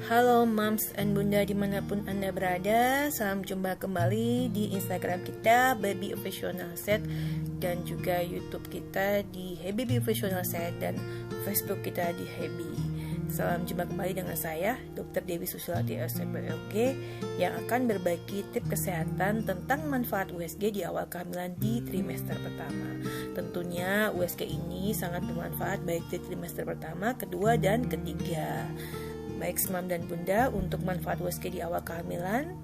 Halo Moms and Bunda dimanapun Anda berada, salam jumpa kembali di Instagram kita Baby Professional Set dan juga YouTube kita di Baby Professional Set dan Facebook kita di Happy. Salam jumpa kembali dengan saya Dr. Dewi Susilati SPLG yang akan berbagi tips kesehatan tentang manfaat USG di awal kehamilan di trimester pertama. Tentunya USG ini sangat bermanfaat baik di trimester pertama, kedua, dan ketiga. Baik Mam dan Bunda, untuk manfaat USG di awal kehamilan,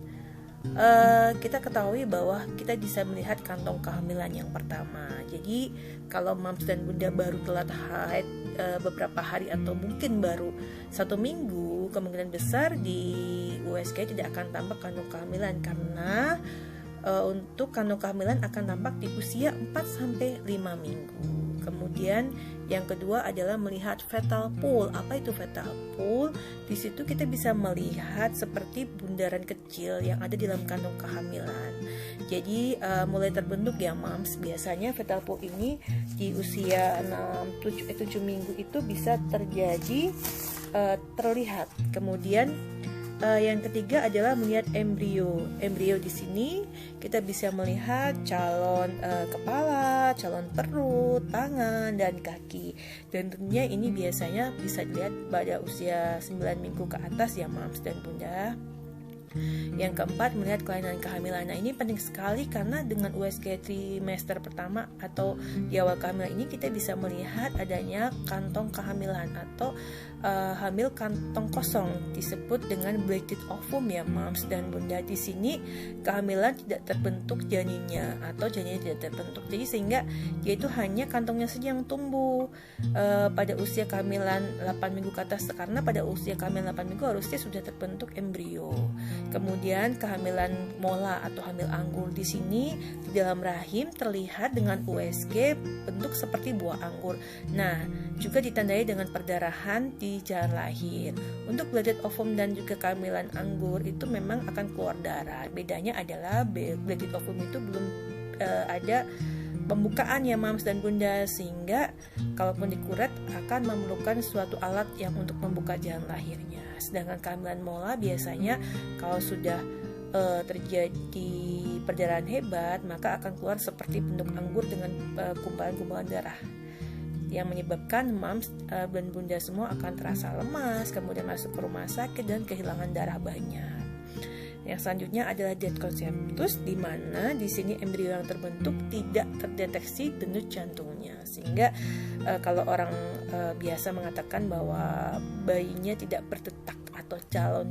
kita ketahui bahwa kita bisa melihat kantong kehamilan yang pertama. Jadi kalau Mams dan Bunda baru telat haid beberapa hari atau mungkin baru 1 minggu, kemungkinan besar di USG tidak akan tampak kantong kehamilan karena untuk kantong kehamilan akan tampak di usia 4-5 minggu. Kemudian yang kedua adalah melihat fetal pool. Apa itu fetal pool? Di situ kita bisa melihat seperti bundaran kecil yang ada di dalam kantong kehamilan. Jadi mulai terbentuk ya Mams. Biasanya fetal pool ini di usia 7 minggu itu bisa terjadi terlihat. Kemudian yang ketiga adalah melihat embrio. Embrio di sini kita bisa melihat calon kepala, calon perut, tangan, dan kaki. Dan tentunya ini biasanya bisa dilihat pada usia 9 minggu ke atas ya Mams dan Bunda. Yang keempat, melihat kelainan kehamilan. Nah, ini penting sekali karena dengan USG trimester pertama atau di awal kehamilan ini kita bisa melihat adanya kantong kehamilan atau hamil kantong kosong, disebut dengan bleated ovum ya Mams dan Bunda. Di sini kehamilan tidak terbentuk janinnya atau janinnya tidak terbentuk. Jadi sehingga dia itu hanya kantongnya saja yang tumbuh pada usia kehamilan 8 minggu ke atas, karena pada usia kehamilan 8 minggu harusnya sudah terbentuk embrio. Kemudian kehamilan mola atau hamil anggur, di sini di dalam rahim terlihat dengan USG bentuk seperti buah anggur. Nah, juga ditandai dengan perdarahan di jalan lahir. Untuk bleated ovum dan juga kehamilan anggur itu memang akan keluar darah. Bedanya adalah bleated ovum itu belum ada pembukaan ya Mams dan Bunda, sehingga kalaupun dikuret akan memerlukan suatu alat yang untuk membuka jalan lahirnya. Sedangkan kehamilan mola biasanya kalau sudah terjadi perdarahan hebat, maka akan keluar seperti bentuk anggur dengan gumpalan-gumpalan darah yang menyebabkan Mams dan Bunda semua akan terasa lemas, kemudian masuk ke rumah sakit dan kehilangan darah banyak. Yang selanjutnya adalah dead conceptus, di mana di sini embrio yang terbentuk tidak terdeteksi denyut jantungnya, sehingga kalau orang biasa mengatakan bahwa bayinya tidak berdetak atau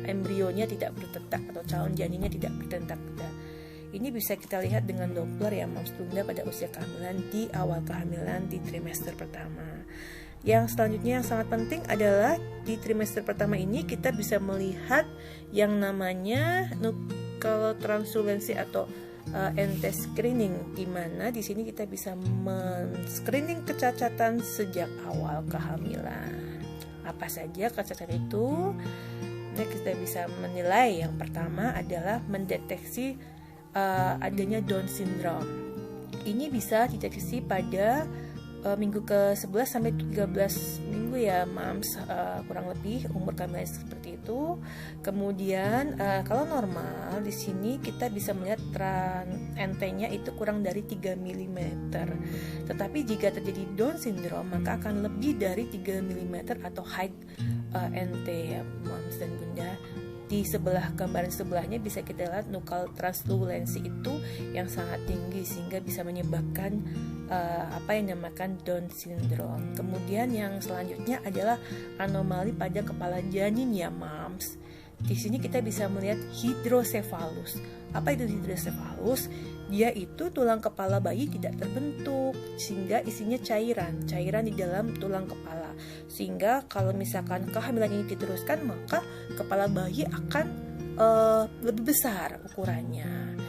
embrionya tidak berdetak atau calon janinnya tidak berdetak. Ini bisa kita lihat dengan Doppler ya Mams Bunda pada usia kehamilan di awal kehamilan di trimester pertama. Yang selanjutnya yang sangat penting adalah di trimester pertama ini kita bisa melihat yang namanya nucleotransulensi atau NT screening, di mana di sini kita bisa men-screening kecacatan sejak awal kehamilan. Apa saja kecacatan itu? Nah, kita bisa menilai. Yang pertama adalah mendeteksi adanya Down syndrome. Ini bisa dideteksi pada minggu ke-11 sampai 13 minggu ya Mams, kurang lebih umur kehamilan seperti itu. Kemudian kalau normal di sini kita bisa melihat NT-nya itu kurang dari 3 mm. Tetapi jika terjadi Down syndrome maka akan lebih dari 3 mm atau high NT ya Mams dan Bunda. Di sebelah gambaran sebelahnya bisa kita lihat nucleotransulensi itu yang sangat tinggi sehingga bisa menyebabkan apa yang dinamakan Down syndrome. Kemudian yang selanjutnya adalah anomali pada kepala janin ya Mams. Di sini kita bisa melihat hidrocephalus. Apa itu hidrocephalus? Dia itu tulang kepala bayi tidak terbentuk sehingga isinya cairan di dalam tulang kepala. Sehingga kalau misalkan kehamilan ini diteruskan maka kepala bayi akan lebih besar ukurannya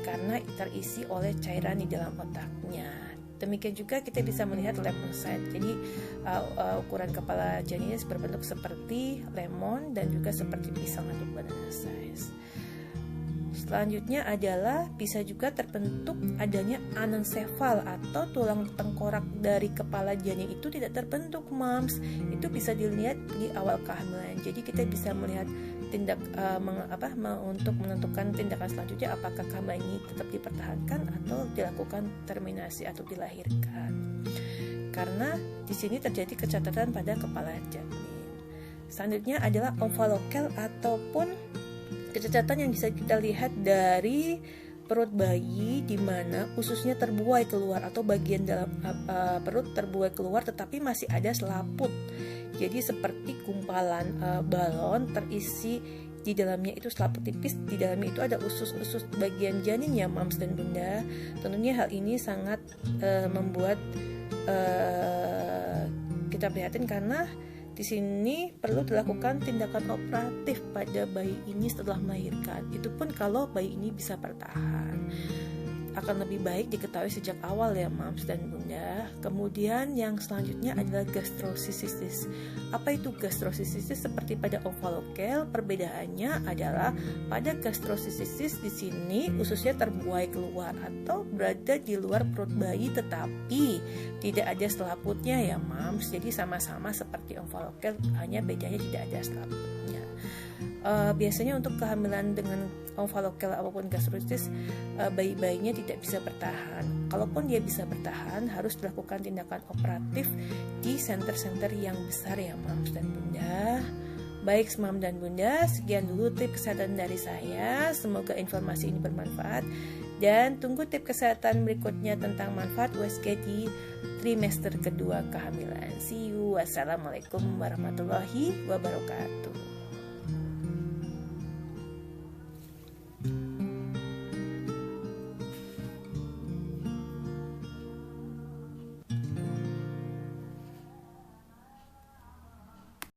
karena terisi oleh cairan di dalam otaknya. Demikian juga kita bisa melihat lemon size. Jadi ukuran kepala janinnya berbentuk seperti lemon dan juga seperti pisang atau banana size. Selanjutnya adalah bisa juga terbentuk adanya anencefal atau tulang tengkorak dari kepala janin itu tidak terbentuk, moms. Itu bisa dilihat di awal kehamilan. Jadi kita bisa melihat untuk menentukan tindakan selanjutnya, apakah kehamilan ini tetap dipertahankan atau dilakukan terminasi atau dilahirkan. Karena di sini terjadi kecacatan pada kepala janin. Selanjutnya adalah omphalocele ataupun kecacatan yang bisa kita lihat dari perut bayi, di mana ususnya terbuai keluar atau bagian dalam perut terbuai keluar tetapi masih ada selaput. Jadi seperti gumpalan balon terisi di dalamnya itu selaput tipis, di dalamnya itu ada usus-usus bagian janin ya, moms dan bunda. Tentunya hal ini sangat membuat kita prihatin karena di sini perlu dilakukan tindakan operatif pada bayi ini setelah melahirkan. Itu pun kalau bayi ini bisa bertahan. Akan lebih baik diketahui sejak awal ya, moms dan bunda. Kemudian yang selanjutnya adalah gastrocystis. Apa itu gastrocystis? Seperti pada omphalocele, perbedaannya adalah pada gastrocystis di sini ususnya terbuai keluar atau berada di luar perut bayi tetapi tidak ada selaputnya ya, moms. Jadi sama-sama seperti omphalocele, hanya bedanya tidak ada selaputnya. Biasanya untuk kehamilan dengan omphalocele apapun gastrocystis, bayi-bayinya tidak bisa bertahan. Kalaupun dia bisa bertahan, harus dilakukan tindakan operatif di center-center yang besar ya, moms dan bunda. Baik, mom dan bunda, sekian dulu tips kesehatan dari saya. Semoga informasi ini bermanfaat dan tunggu tips kesehatan berikutnya tentang manfaat USG di trimester kedua kehamilan. See you. Wassalamualaikum warahmatullahi wabarakatuh.